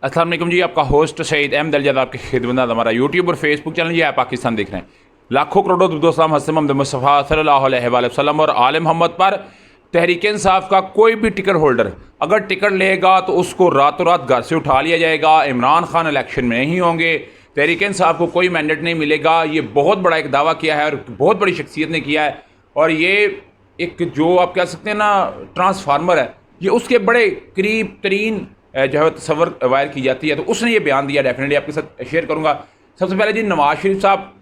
अस्सलाम वालेकुम जी, आपका होस्ट सईद अहमद अलजद आपकी खिदमत। हमारा यूट्यूब और फेसबुक चैनल ये है पाकिस्तान देख रहे हैं। लाखों करोड़ों दुरुद-ओ-सलाम हज़रत मोहम्मद मुस्तफ़ा सल्लल्लाहु अलैहि वसल्लम और आले मोहम्मद पर। तहरीक इंसाफ का कोई भी टिकट होल्डर अगर टिकट लेगा तो उसको रातों रात घर से उठा लिया जाएगा। इमरान खान इलेक्शन में नहीं होंगे, तहरीक इंसाफ को कोई मैंडेट नहीं मिलेगा। ये बहुत बड़ा एक दावा किया है और बहुत बड़ी शख्सियत ने किया है। और ये एक जो आप कह सकते हैं ना ट्रांसफार्मर है, ये उसके बड़े करीब तरीन जो है तस्वर वायर की जाती है। तो उसने ये बयान दिया, डेफिनेटली आपके साथ शेयर करूँगा। सबसे पहले जी, नवाज शरीफ साहब,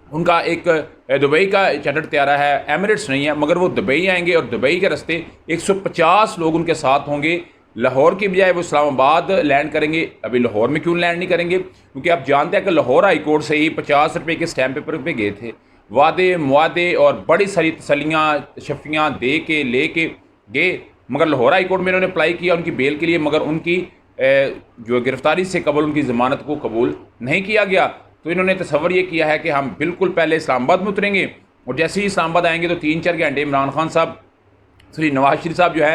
उनका एक दुबई का चार्टर तैयारा है, एमिरेट्स नहीं है, मगर वो दुबई आएंगे और दुबई के रास्ते 150 लोग उनके साथ होंगे। लाहौर की बजाय वो इस्लामाबाद लैंड करेंगे। अभी लाहौर में क्यों लैंड नहीं करेंगे? क्योंकि आप जानते हैं कि लाहौर हाई कोर्ट से ही 50 रुपये के स्टैम्प पेपर पे गए थे। वादे मुआदे और बड़ी सारी तसलियाँ शफियाँ दे के ले के गए, मगर लाहौर हाई कोर्ट में इन्होंने अप्लाई किया उनकी बेल के लिए, मगर उनकी जो गिरफ्तारी से कबल उनकी ज़मानत को कबूल नहीं किया गया। तो इन्होंने तसव्वुर ये किया है कि हम बिल्कुल पहले इस्लामाबाद में उतरेंगे और जैसे ही इस्लामाबाद आएंगे तो 3-4 घंटे इमरान खान साहब नवाज शरीफ साहब जो है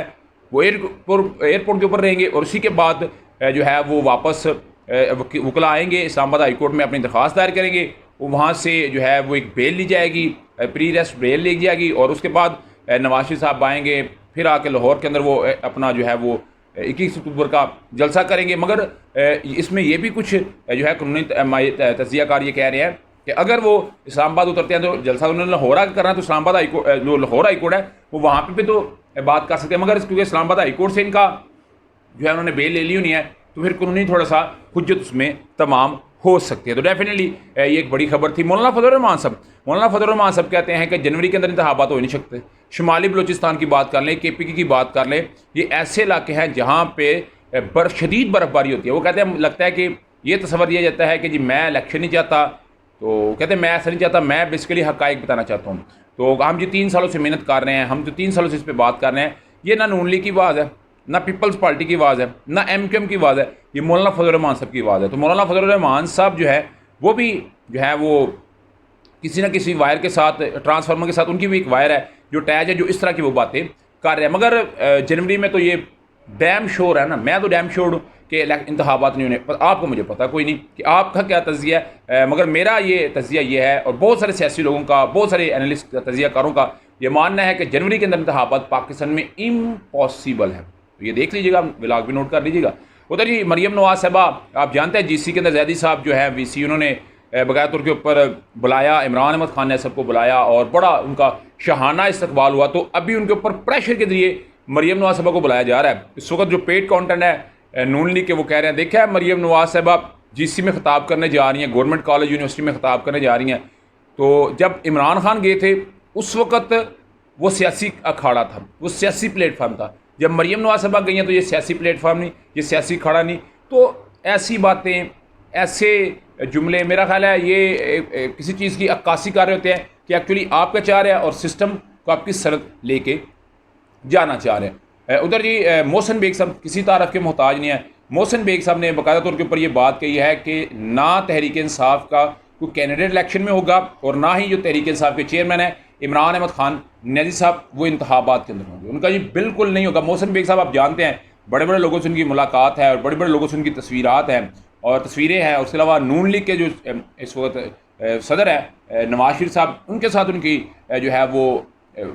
वो एयरपोर्ट के ऊपर रहेंगे और उसी के बाद जो है वो वापस वकला आएंगे इस्लामाबाद हाई कोर्ट में, अपनी दरख्वास्त दायर करेंगे। वो वहाँ से जो है वो एक बेल ली जाएगी, प्री रेस्ट बेल ली जाएगी और उसके बाद नवाज शरीफ साहब आएंगे, फिर आके लाहौर के अंदर वो अपना जो है वो 21 अक्टूबर का जलसा करेंगे। मगर इसमें यह भी कुछ जो है कानूनी तज्जियाकार ये कह रहे हैं कि अगर वो इस्लामाबाद उतरते हैं तो जलसा उन्होंने लाहौर आकर करना है, तो इस्लामाबाद हाई कोर्ट जो लाहौर हाई कोर्ट है वो वहाँ पे भी तो बात कर सकते हैं। मगर क्योंकि इस्लामाबाद हाई कोर्ट से इनका जो है उन्होंने बेल ले ली होनी है, तो फिर कानूनी थोड़ा सा हुज्जत उसमें तमाम हो सकती है। तो डेफिनेटली ये एक बड़ी खबर थी। मौलाना फजल रहमान साहब कहते हैं कि जनवरी के अंदर इंतखाबात हो नहीं सकते। शुमाली बलूचिस्तान की बात कर लें, KPK की बात कर लें, ये ऐसे इलाके हैं जहाँ पे शदीद बर्फबारी होती है। वो कहते हैं लगता है कि ये तस्वर दिया जाता है कि जी मैं इलेक्शन नहीं चाहता, तो कहते हैं मैं ऐसा नहीं चाहता, मैं बेसिकली हक़ाइक़ बताना चाहता हूँ। तो हम जी 3 सालों से मेहनत कर रहे हैं, हम जो 3 सालों से इस पर बात कर रहे हैं, ये ना नून लीग की आवाज़ है, ना पीपल्स पार्टी की आवाज़ है, ना MQM की आवाज़ है, ये मौलाना फजल रहमान साहब की आवाज़ है। तो मौलाना फजल रहमान साहब जो है वो भी जो है वो किसी न किसी वायर के साथ, ट्रांसफार्मर के साथ उनकी भी एक वायर है जो अटैच है, जो इस तरह की वो बातें कर रहे हैं। मगर जनवरी में तो ये डैम श्योर है ना, मैं तो डैम श्योर हूँ कि इंतखाबात नहीं होने। पर आपको मुझे पता कोई नहीं कि आपका क्या तज़िया है, मगर मेरा ये तज़िया ये है और बहुत सारे सियासी लोगों का, बहुत सारे एनालिस्ट तज़ियाकारों का ये मानना है कि जनवरी के अंदर इंतखाबात पाकिस्तान में इम्पॉसिबल है। तो ये देख लीजिएगा, व्लॉग भी नोट कर लीजिएगा। उधर जी मरियम नवाज साहबा, आप जानते हैं GC के अंदर जैदी साहब जो है VC, उन्होंने बकाया तौर के ऊपर बुलाया, इमरान अहमद खान ने सबको बुलाया और बड़ा उनका शाहाना इस्तकबाल हुआ। तो अभी उनके ऊपर प्रेशर के जरिए मरियम नवाज साहबा को बुलाया जा रहा है। इस वक्त जो पेड कंटेंट है नून लीग के, वो कह रहे हैं देखा है मरियम नवाज साहबा GC में ख़िताब करने जा रही हैं, गवर्नमेंट कॉलेज यूनिवर्सिटी में ख़िताब करने जा रही हैं। तो जब इमरान खान गए थे उस वक़्त वो सियासी अखाड़ा था, वो सियासी प्लेटफार्म था। जब मरियम नवाज साहबा गई हैं तो ये सियासी प्लेटफार्म नहीं, ये सियासी अखाड़ा नहीं। तो ऐसी बातें, ऐसे जुमले, मेरा ख्याल है ये किसी चीज़ की अक्कासी कर रहे होते हैं कि एक्चुअली आपका चाह रहे हैं और सिस्टम को आपकी सरहद लेके जाना चाह रहे हैं। उधर जी मोहसिन बेग साहब किसी तारफ़ के मोहताज नहीं है। मोहसिन बेग साहब ने बाकायदा तौर के ऊपर ये बात कही है कि ना तहरीक इंसाफ का कोई कैंडिडेट इलेक्शन में होगा और ना ही जो तहरीक इंसाफ के चेयरमैन है इमरान अहमद खान नज़ी साहब वो इंतखाबात के अंदर होंगे। उनका जी बिल्कुल नहीं होगा। मोहसिन बेग साहब आप जानते हैं बड़े बड़े लोगों से उनकी मुलाकात है और बड़े बड़े लोगों से उनकी तस्वीरात हैं और तस्वीरें हैं। उसके अलावा नून लीग के जो इस वक्त सदर है नवाज शरीफ साहब, उनके साथ उनकी जो है वो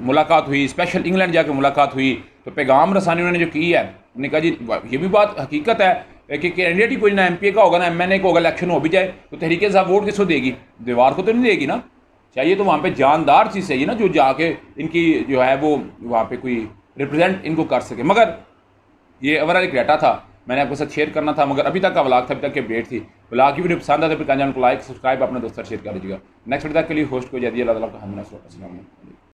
मुलाकात हुई, स्पेशल इंग्लैंड जाकर मुलाकात हुई। तो पैगाम रसानी उन्होंने जो की है, उन्होंने कहा जी ये भी बात हकीकत है कि कैंडिडेट ही कोई ना MPA का होगा ना MNA का होगा, इलेक्शन हो भी जाए तो तहरीक साहब वोट किसको देगी? दीवार को तो नहीं देगी ना। चाहिए तो वहाँ पे जानदार चीज़ चाहिए ना, जो जाके इनकी जो है वो वहाँ पे कोई रिप्रेजेंट इनको कर सके। मगर ये ओवरऑल एक डाटा था, मैंने आपके साथ शेयर करना था। मगर अभी तक का व्लॉग था, अभी तक की अपडेट थी। व्लॉग की वीडियो पसंद आता है तो चैनल को लाइक सब्सक्राइब अपने दोस्तों शेयर कर दीजिएगा। नेक्स्ट वीडियो तक के लिए होस्ट को जाइए। अल्लाह ताला का हम।